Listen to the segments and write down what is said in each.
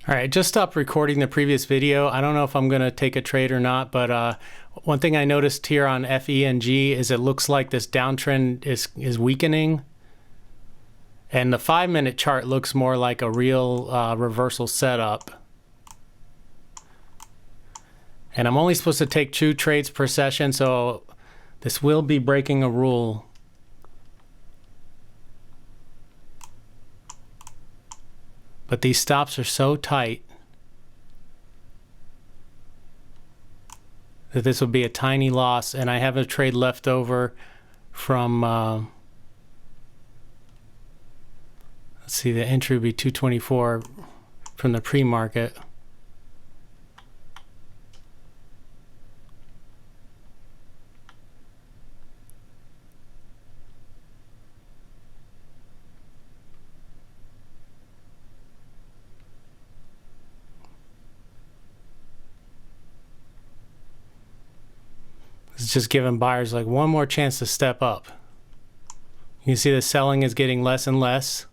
All right, I just stopped recording the previous video. I don't know if I'm going to take a trade or not, but one thing I noticed here on Feng is it looks like this downtrend is weakening. And the 5-minute chart looks more like a real reversal setup. And I'm only supposed to take 2 trades per session, so this will be breaking a rule. But these stops are so tight that this would be a tiny loss, and I have a trade left over from, let's see, the entry would be 224 from the pre-market. It's just giving buyers like one more chance to step up. You see the selling is getting less and less.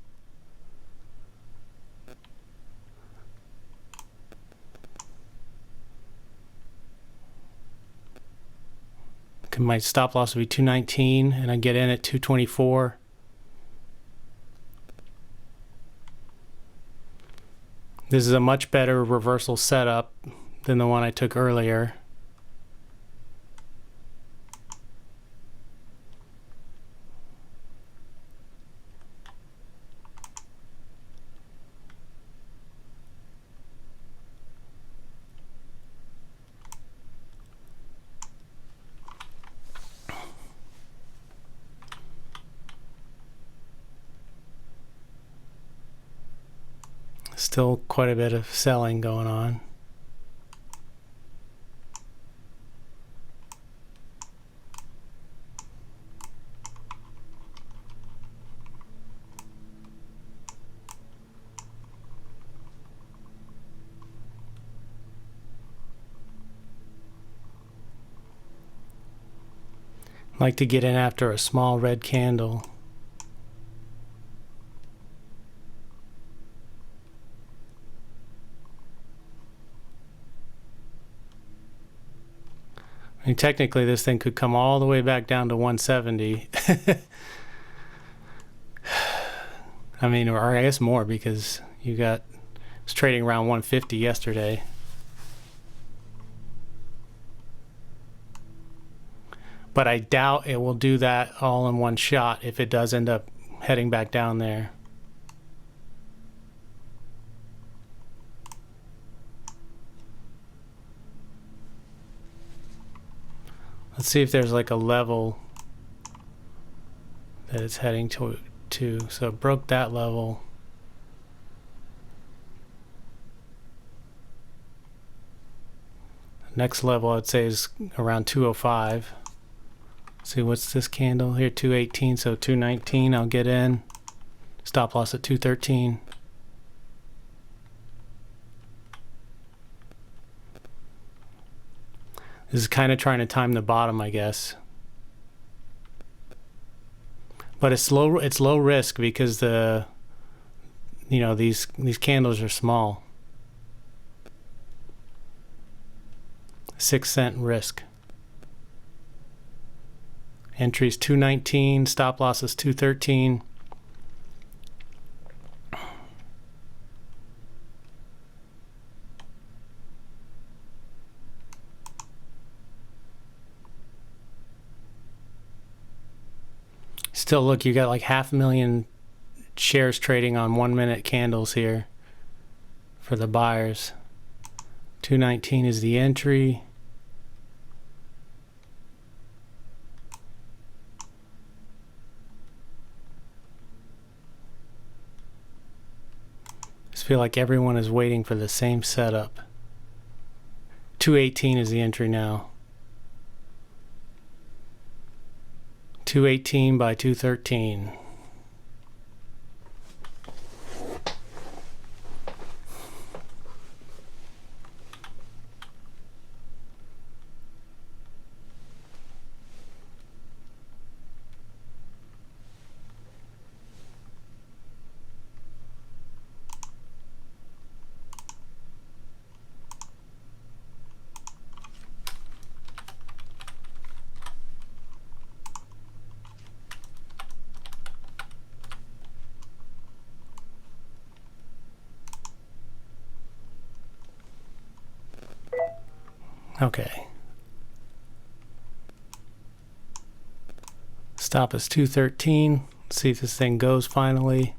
My stop loss would be 219 and I get in at 224. This is a much better reversal setup than the one I took earlier. Still quite a bit of selling going on. I like to get in after a small red candle. I mean, technically this thing could come all the way back down to 170. I mean, or I guess more, because you got, it's trading around 150 yesterday. But I doubt it will do that all in one shot if it does end up heading back down there. Let's see if there's like a level that it's heading to. So it broke that level. Next level I'd say is around 205. See, what's this candle here? 218, so 219 I'll get in. Stop loss at 213. This is kind of trying to time the bottom, I guess. But it's low risk because these candles are small. 6-cent risk. Entries 219, stop loss is 213. Still, look, you got like 500,000 shares trading on 1-minute candles here for the buyers. 219 is the entry. Just feel like everyone is waiting for the same setup. 218 is the entry now. 218 by 213. Okay. Stop is 213. Let's see if this thing goes finally.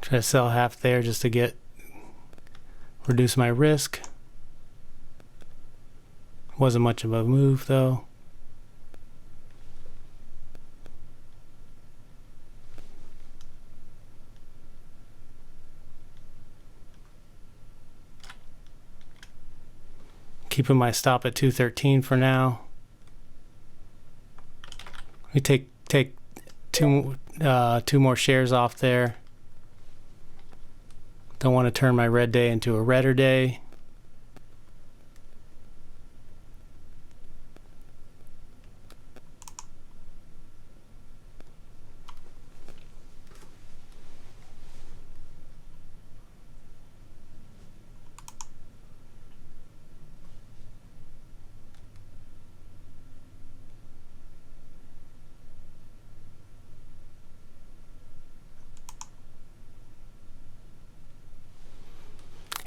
Try to sell half there just to reduce my risk. Wasn't much of a move though. Keeping my stop at 213 for now. Let me take two more shares off there. Don't want to turn my red day into a redder day.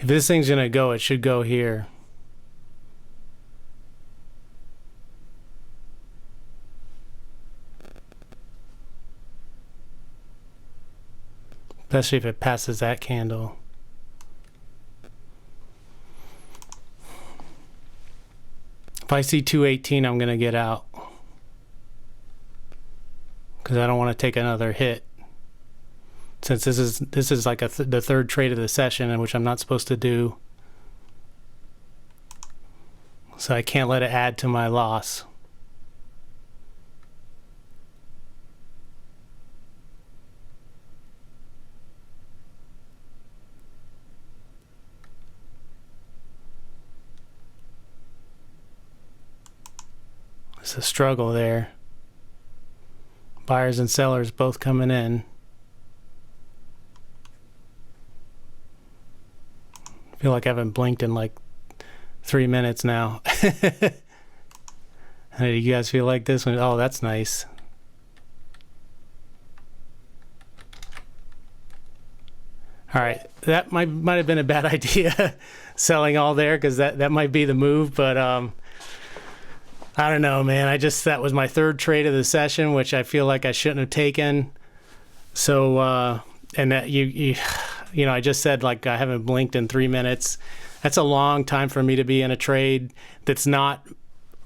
If this thing's gonna go, it should go here. Especially if it passes that candle. If I see 218, I'm gonna get out because I don't want to take another hit. Since this is like the third trade of the session, and which I'm not supposed to do, so I can't let it add to my loss. It's a struggle there. Buyers and sellers both coming in. I feel like I haven't blinked in like 3 minutes now. How do you guys feel like this one? Oh, that's nice. All right, that might have been a bad idea, selling all there, because that might be the move. But I don't know, man. That was my third trade of the session, which I feel like I shouldn't have taken. So and that you know, I just said like I haven't blinked in 3 minutes. That's a long time for me to be in a trade that's not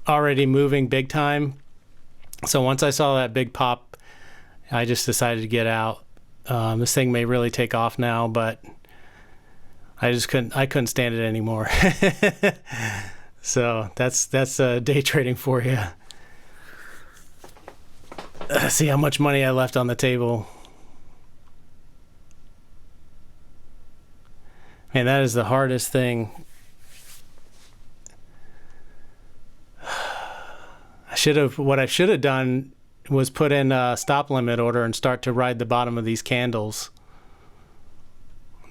already moving big time. So once I saw that big pop, I just decided to get out. This thing may really take off now, but I couldn't stand it anymore. So that's day trading for you. Let's see how much money I left on the table. Man, that is the hardest thing. What I should have done was put in a stop limit order and start to ride the bottom of these candles.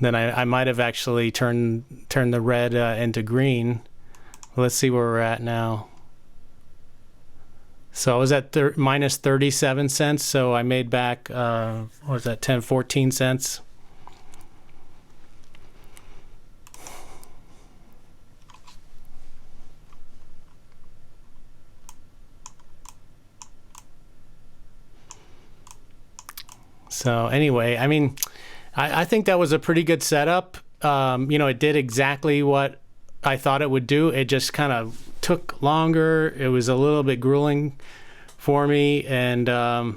Then I might have actually turned the red into green. Let's see where we're at now. So I was at minus 37 cents, so I made back, what was that, 14 cents. So anyway, I mean, I think that was a pretty good setup. You know, it did exactly what I thought it would do. It just kind of took longer. It was a little bit grueling for me, and I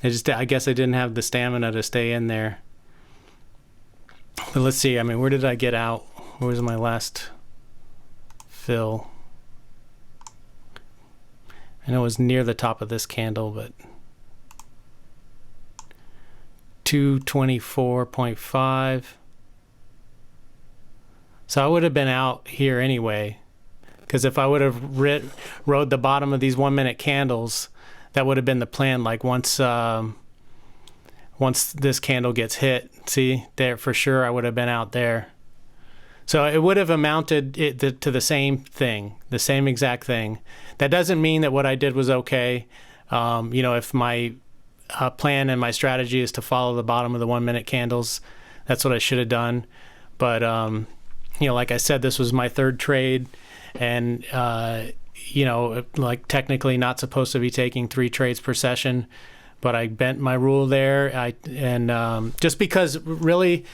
guess I didn't have the stamina to stay in there. But let's see. I mean, where did I get out? Where was my last fill? I know it was near the top of this candle, but 224.5. So I would have been out here anyway, because if I would have rode the bottom of these 1 minute candles, that would have been the plan. Like once this candle gets hit, see there, for sure I would have been out there. So it would have amounted to the same thing, the same exact thing. That doesn't mean that what I did was okay. You know, if my plan and my strategy is to follow the bottom of the 1 minute candles. That's what I should have done. But, you know, like I said, this was my third trade, and, you know, like technically not supposed to be taking 3 trades per session, but I bent my rule there. Just because really,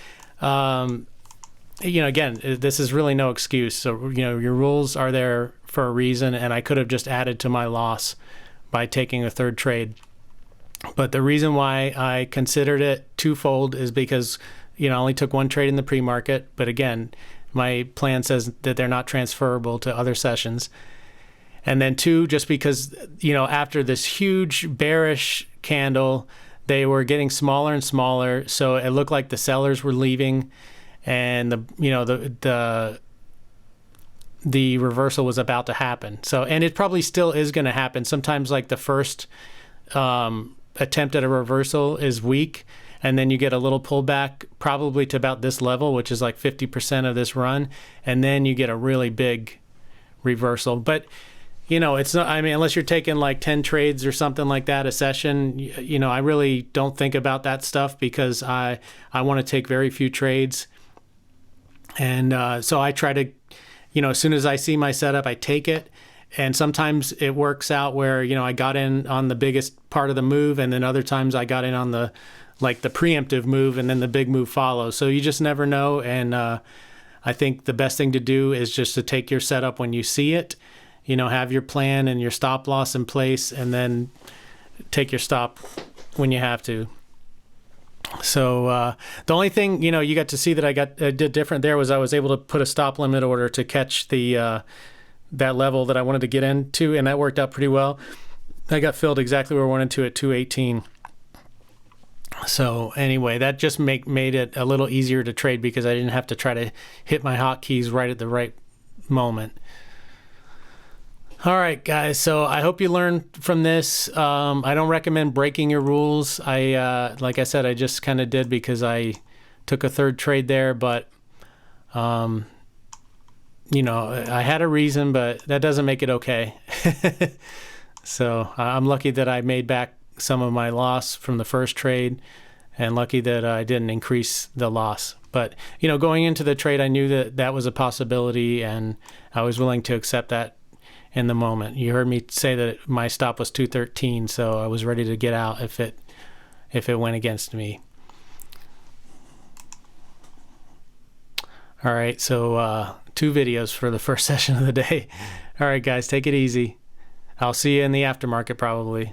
you know, again, this is really no excuse. So, you know, your rules are there for a reason, and I could have just added to my loss by taking a third trade. But the reason why I considered it twofold is because, you know, I only took 1 trade in the pre-market. But again, my plan says that they're not transferable to other sessions. And then 2, just because, you know, after this huge bearish candle, they were getting smaller and smaller. So it looked like the sellers were leaving, and the reversal was about to happen. So, and it probably still is going to happen. Sometimes like the first attempt at a reversal is weak, and then you get a little pullback probably to about this level, which is like 50% of this run, and then you get a really big reversal. But you know, it's not, I mean, unless you're taking like 10 trades or something like that a session, you know, I really don't think about that stuff, because I want to take very few trades. And so I try to, you know, as soon as I see my setup, I take it. And sometimes it works out where, you know, I got in on the biggest part of the move, and then other times I got in on the preemptive move, and then the big move follows. So you just never know. And I think the best thing to do is just to take your setup when you see it, you know, have your plan and your stop loss in place, and then take your stop when you have to. So the only thing, you know, you got to see that I did different there was I was able to put a stop limit order to catch the that level that I wanted to get into, and that worked out pretty well. I got filled exactly where I wanted to at 218. So anyway, that just made it a little easier to trade, because I didn't have to try to hit my hotkeys right at the right moment. All right, guys. So I hope you learned from this. I don't recommend breaking your rules. Like I said, I just kind of did because I took a third trade there, but you know, I had a reason, but that doesn't make it okay. So I'm lucky that I made back some of my loss from the first trade, and lucky that I didn't increase the loss. But, you know, going into the trade, I knew that that was a possibility, and I was willing to accept that in the moment. You heard me say that my stop was 213, so I was ready to get out if it went against me. All right, so 2 videos for the first session of the day. All right, guys, take it easy. I'll see you in the aftermarket probably.